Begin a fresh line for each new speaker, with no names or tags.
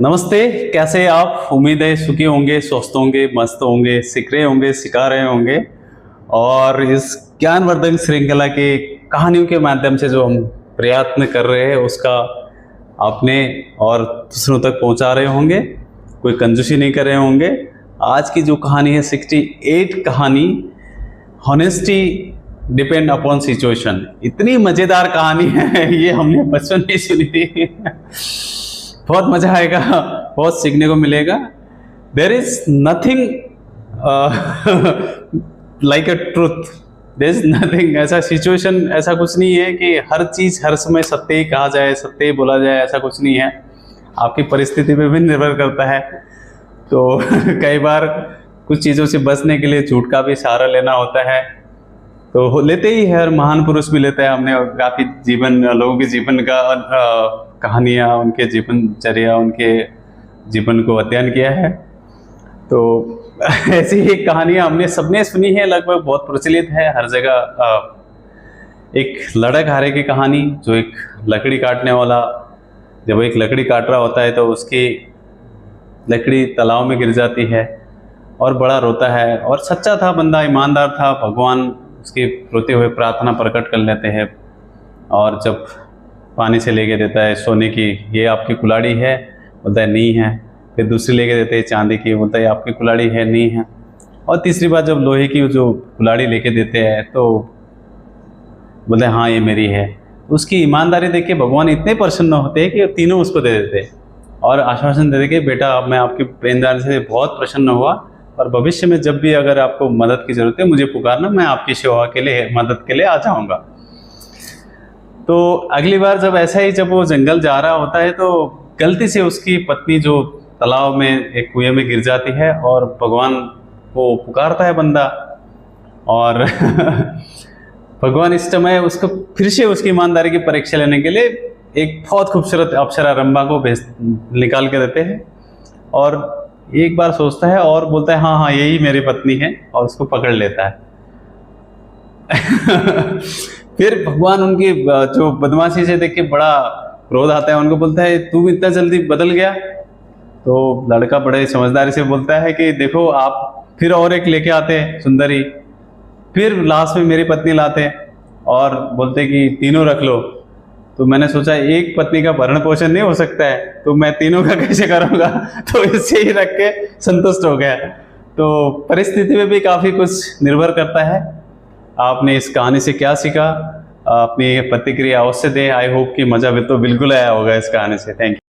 नमस्ते, कैसे आप? उम्मीद है सुखी होंगे, स्वस्थ होंगे, मस्त होंगे, सीख रहे होंगे, सिखा रहे होंगे। और इस ज्ञानवर्धक श्रृंखला के कहानियों के माध्यम से जो हम प्रयत्न कर रहे हैं उसका अपने और दूसरों तक पहुंचा रहे होंगे, कोई कंजूसी नहीं कर रहे होंगे। आज की जो कहानी है 68 कहानी, हॉनेस्टी डिपेंड अपॉन सिचुएशन। इतनी मज़ेदार कहानी है ये, हमने बचपन में सुनी थी। बहुत मजा आएगा, बहुत सीखने को मिलेगा। There is nothing like a truth, there is nothing, ऐसा सिचुएशन ऐसा कुछ नहीं है कि हर चीज हर समय सत्य ही कहा जाए, सत्य ही बोला जाए, ऐसा कुछ नहीं है। आपकी परिस्थिति पे भी निर्भर करता है। तो कई बार कुछ चीज़ों से बचने के लिए झूठ का भी सहारा लेना होता है, तो लेते ही है। हर महान पुरुष भी लेते हैं। हमने काफ़ी लोगों के जीवन का कहानियाँ, उनके जीवनचर्या, उनके जीवन को अध्ययन किया है। तो ऐसी ही कहानियाँ हमने सबने सुनी है, लगभग बहुत प्रचलित है हर जगह। एक लड़कहारे की कहानी, जो एक लकड़ी काटने वाला जब एक लकड़ी काट रहा होता है तो उसकी लकड़ी तालाब में गिर जाती है और बड़ा रोता है। और सच्चा था बंदा, ईमानदार था, भगवान उसकी रोते हुए प्रार्थना प्रकट कर लेते हैं। और जब पानी से लेके देता है सोने की, ये आपकी कुल्हाड़ी है, बोलता है नहीं है। फिर दूसरी लेके देते हैं चांदी की, बोलता है आपकी कुल्हाड़ी है, नहीं है। और तीसरी बार जब लोहे की जो कुल्हाड़ी लेके देते हैं तो बोलते हैं हाँ ये मेरी है। उसकी ईमानदारी देख के भगवान इतने प्रसन्न होते हैं कि तीनों उसको दे देते हैं और आश्वासन देते कि बेटा अब मैं आपकी ईमानदारी से बहुत प्रसन्न हुआ, और भविष्य में जब भी अगर आपको मदद की ज़रूरत है मुझे पुकारना, मैं आपकी सेवा के लिए, मदद के लिए आ जाऊँगा। तो अगली बार जब ऐसा ही, जब वो जंगल जा रहा होता है तो गलती से उसकी पत्नी जो तालाब में एक कुएं में गिर जाती है और भगवान को पुकारता है बंदा। और भगवान इस समय उसको फिर से उसकी ईमानदारी की परीक्षा लेने के लिए एक बहुत खूबसूरत अप्सरा रंभा को निकाल के देते हैं। और एक बार सोचता है और बोलता है हाँ हाँ यही मेरी पत्नी है, और उसको पकड़ लेता है। फिर भगवान उनकी जो बदमाशी से देख के बड़ा क्रोध आता है, उनको बोलता है तू इतना जल्दी बदल गया? तो लड़का बड़े समझदारी से बोलता है कि देखो आप फिर और एक लेके आते हैं सुंदरी, फिर लास्ट में मेरी पत्नी लाते हैं और बोलते कि तीनों रख लो। तो मैंने सोचा एक पत्नी का भरण पोषण नहीं हो सकता है, तो मैं तीनों का कैसे करूँगा? तो इससे ही रख के संतुष्ट हो गया। तो परिस्थिति में भी काफ़ी कुछ निर्भर करता है। आपने इस कहानी से क्या सीखा? अपनी प्रतिक्रिया अवश्य दें। आई होप कि मज़ा भी तो बिल्कुल आया होगा इस कहानी से। Thank you.